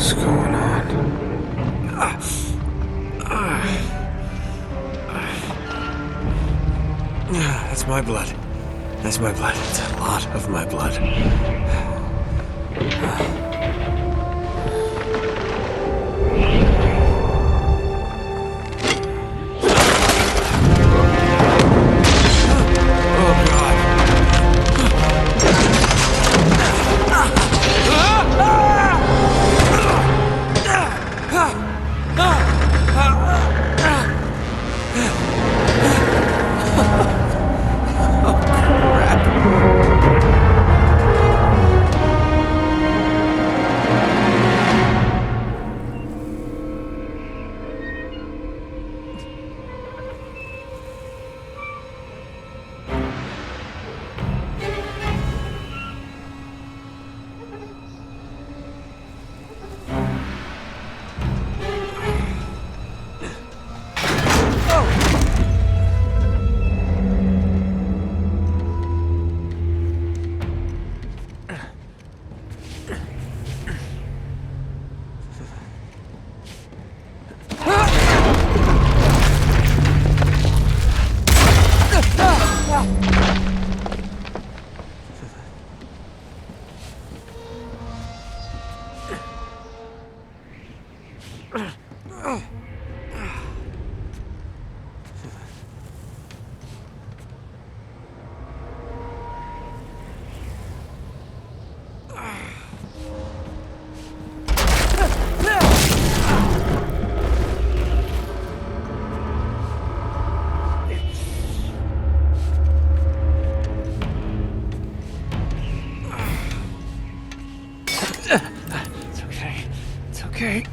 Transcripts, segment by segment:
What's going on? That's my blood. That's my blood. It's a lot of my blood. It's okay.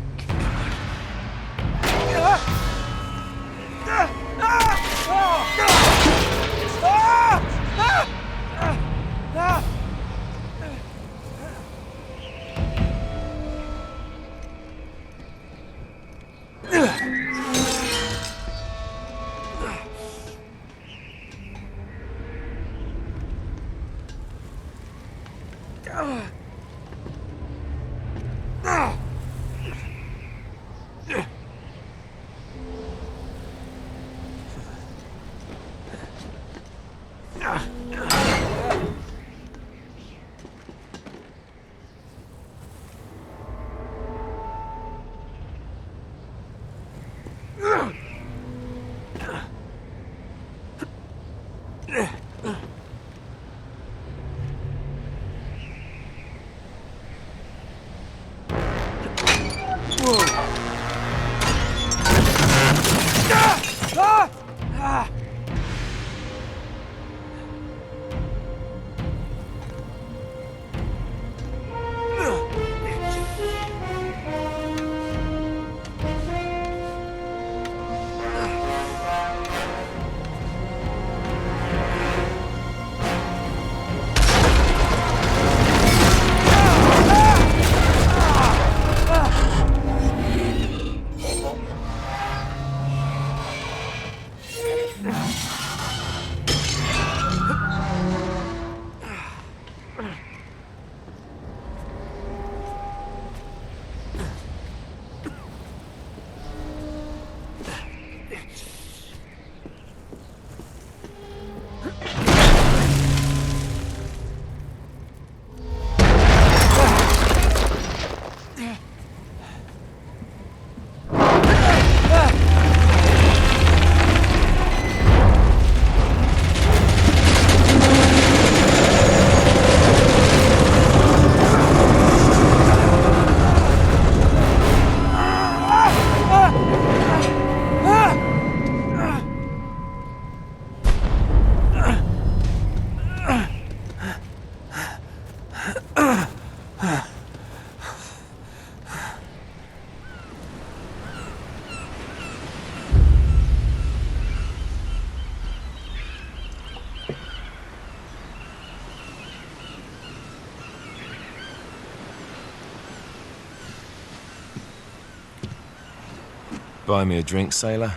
Buy me a drink, sailor?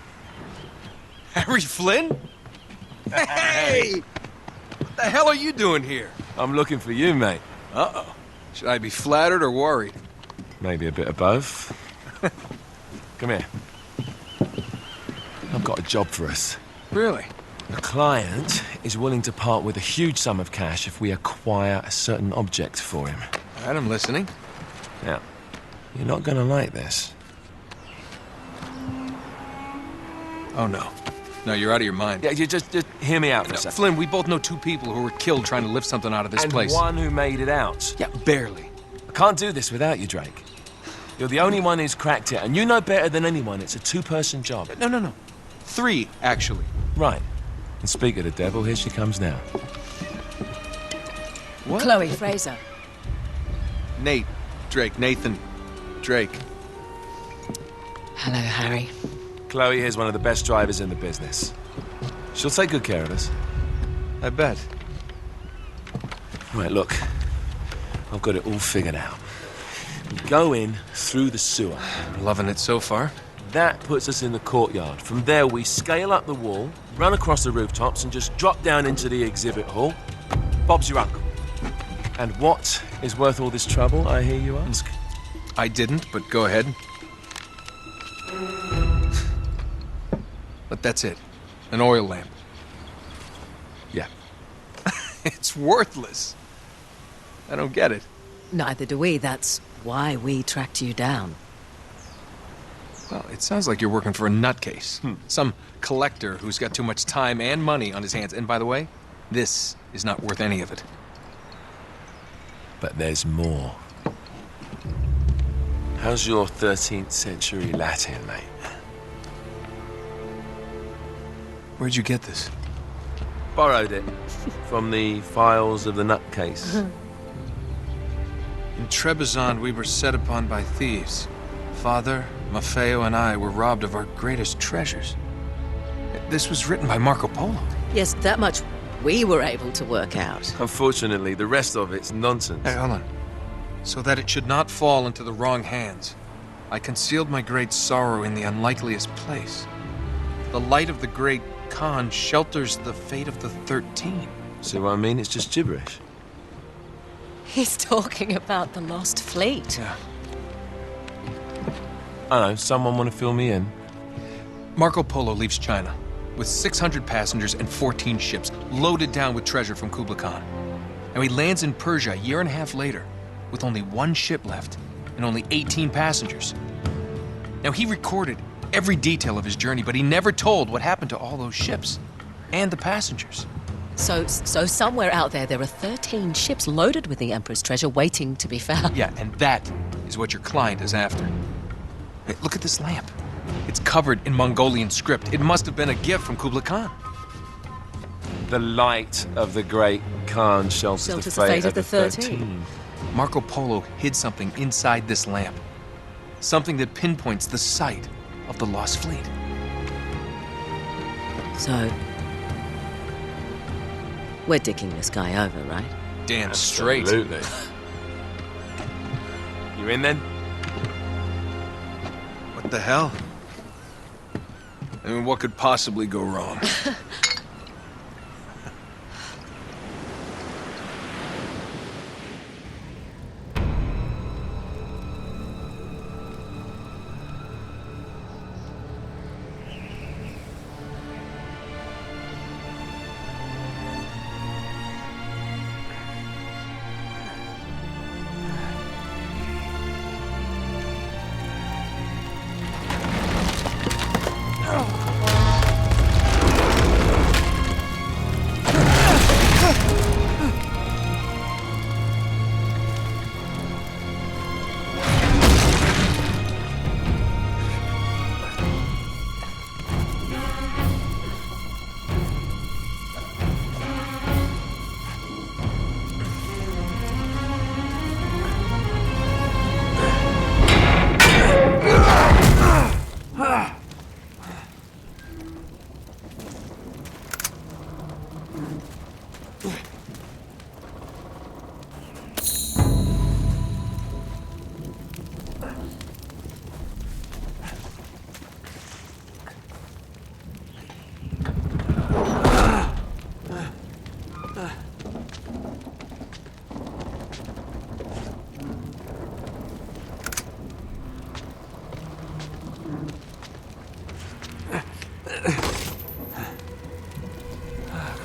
Harry Flynn? Hey! What the hell are you doing here? I'm looking for you, mate. Uh-oh. Should I be flattered or worried? Maybe a bit of both. Come here. I've got a job for us. Really? The client is willing to part with a huge sum of cash if we acquire a certain object for him. All right, I'm listening. Now, you're not gonna like this. Oh, no. No, you're out of your mind. Yeah, you just hear me out for a No, second. Flynn, we both know two people who were killed trying to lift something out of this And place. one who made it out. Yeah, barely. I can't do this without you, Drake. You're the only one who's cracked it, and you know better than anyone it's a two-person job. No. 3, actually. Right. And speak of the devil, here she comes now. What? Chloe Fraser. Nate. Drake. Nathan. Drake. Hello, Harry. Chloe here's one of the best drivers in the business. She'll take good care of us. I bet. Right, look. I've got it all figured out. We go in through the sewer. I'm loving it so far. That puts us in the courtyard. From there, we scale up the wall, run across the rooftops, and just drop down into the exhibit hall. Bob's your uncle. And what is worth all this trouble, I hear you ask? I didn't, but go ahead. But that's it. An oil lamp. Yeah. It's worthless. I don't get it. Neither do we. That's why we tracked you down. Well, it sounds like you're working for a nutcase. Some collector who's got too much time and money on his hands. And by the way, this is not worth any of it. But there's more. How's your 13th century Latin, mate? Where'd you get this? Borrowed it from the files of the nutcase. In Trebizond, we were set upon by thieves. Father, Maffeo, and I were robbed of our greatest treasures. This was written by Marco Polo. Yes, that much we were able to work out. Unfortunately, the rest of it's nonsense. Hey, hold on. So that it should not fall into the wrong hands, I concealed my great sorrow in the unlikeliest place. The light of the great Khan shelters the fate of the 13. See what I mean? It's just gibberish. He's talking about the Lost Fleet. Yeah. I know, someone want to fill me in? Marco Polo leaves China with 600 passengers and 14 ships loaded down with treasure from Kublai Khan. And he lands in Persia a year and a half later with only one ship left and only 18 passengers. Now, he recorded every detail of his journey, but he never told what happened to all those ships and the passengers. So somewhere out there are 13 ships loaded with the Emperor's treasure waiting to be found. Yeah, and that is what your client is after. Hey, look at this lamp. It's covered in Mongolian script. It must have been a gift from Kublai Khan. The light of the great Khan shelters the fate of the 13. Marco Polo hid something inside this lamp. Something that pinpoints the site of the Lost Fleet. So, we're dicking this guy over, right? Damn straight. Absolutely. You in then? What the hell? I mean, what could possibly go wrong?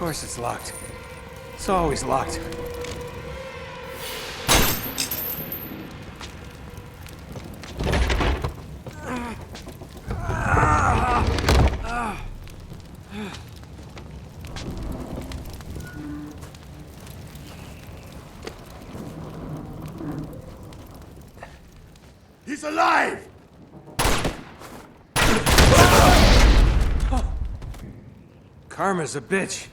course it's locked. It's always locked. He's alive! Karma's a bitch.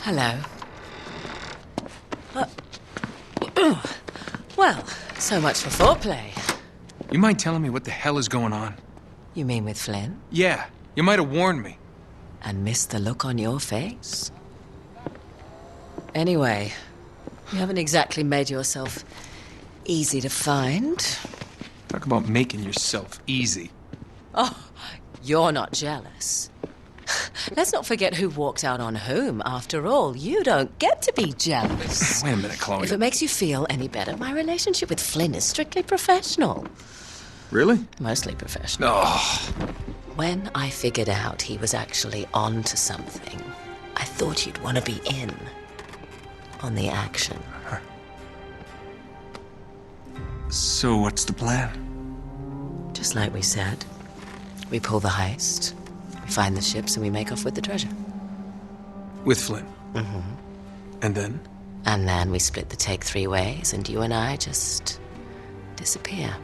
Hello. Well, so much for foreplay. You mind telling me what the hell is going on? You mean with Flynn? Yeah, you might have warned me. And missed the look on your face? Anyway, you haven't exactly made yourself easy to find. Talk about making yourself easy. Oh, you're not jealous. Let's not forget who walked out on whom. After all, you don't get to be jealous. Wait a minute, Chloe. If it makes you feel any better, my relationship with Flynn is strictly professional. Really? Mostly professional. Oh, When I figured out he was actually on to something, I thought you'd want to be in on the action. so what's the plan? Just like we said. We pull the heist, we find the ships, and we make off with the treasure. With Flynn? Mm-hmm. And then? And then we split the take 3 ways, and you and I just disappear.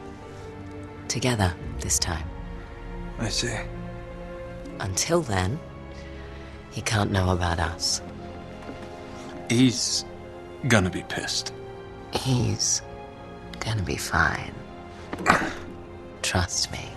Together, this time. I see. Until then, he can't know about us. He's gonna be pissed. He's gonna be fine. Trust me.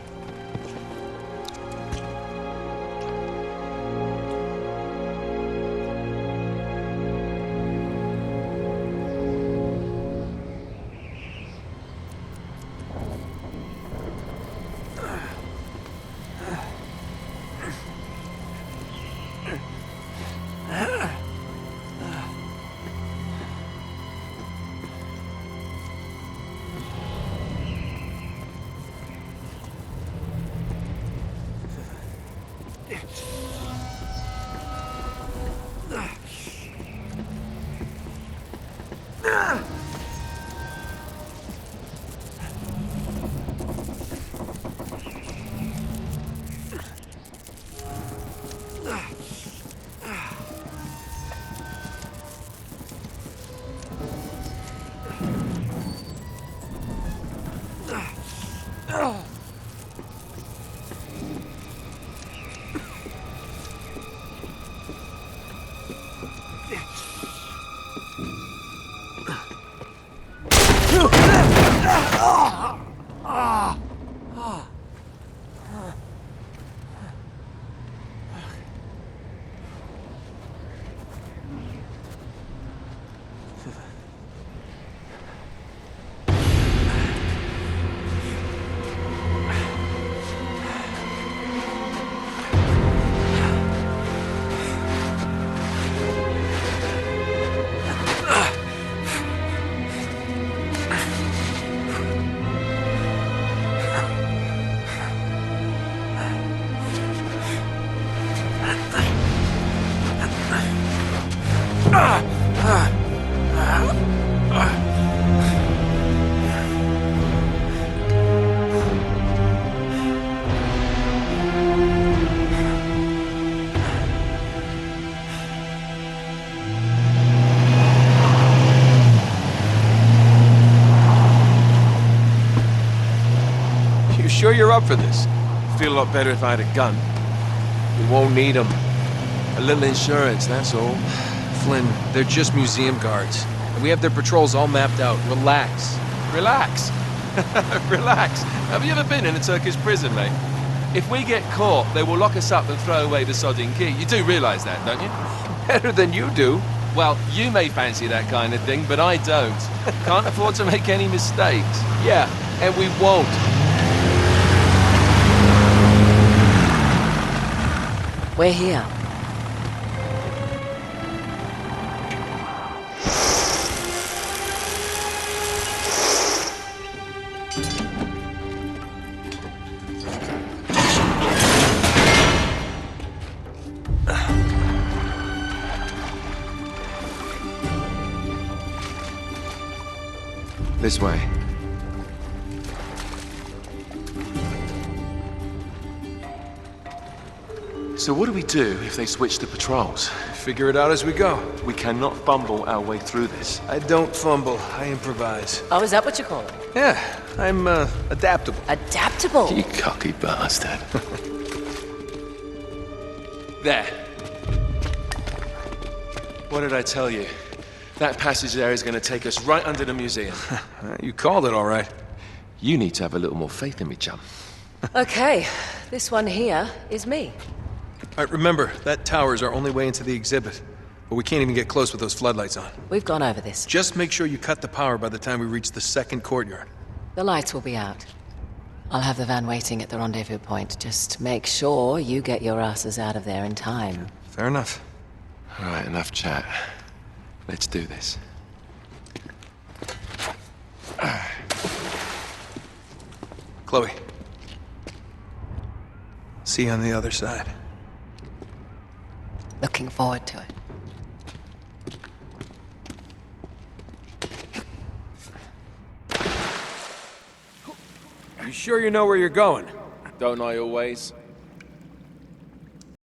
You sure you're up for this? Feel a lot better if I had a gun. We won't need them. A little insurance, that's all. Flynn, they're just museum guards. And we have their patrols all mapped out. Relax. Relax. Relax. Have you ever been in a Turkish prison, mate? If we get caught, they will lock us up and throw away the sodding key. You do realise that, don't you? Better than you do. Well, you may fancy that kind of thing, but I don't. Can't afford to make any mistakes. Yeah, and we won't. We're here. This way. So what do we do if they switch the patrols? Figure it out as we go. We cannot fumble our way through this. I don't fumble, I improvise. Oh, is that what you call it? Yeah, I'm adaptable. Adaptable. You cocky bastard. There. What did I tell you? That passage there is going to take us right under the museum. You called it all right. You need to have a little more faith in me, chum. Okay, this one here is me. All right, remember, that tower is our only way into the exhibit. But we can't even get close with those floodlights on. We've gone over this. Just make sure you cut the power by the time we reach the second courtyard. The lights will be out. I'll have the van waiting at the rendezvous point. Just make sure you get your asses out of there in time. Fair enough. All right, enough chat. Let's do this. Chloe. See you on the other side. Looking forward to it. You sure you know where you're going? Don't I always?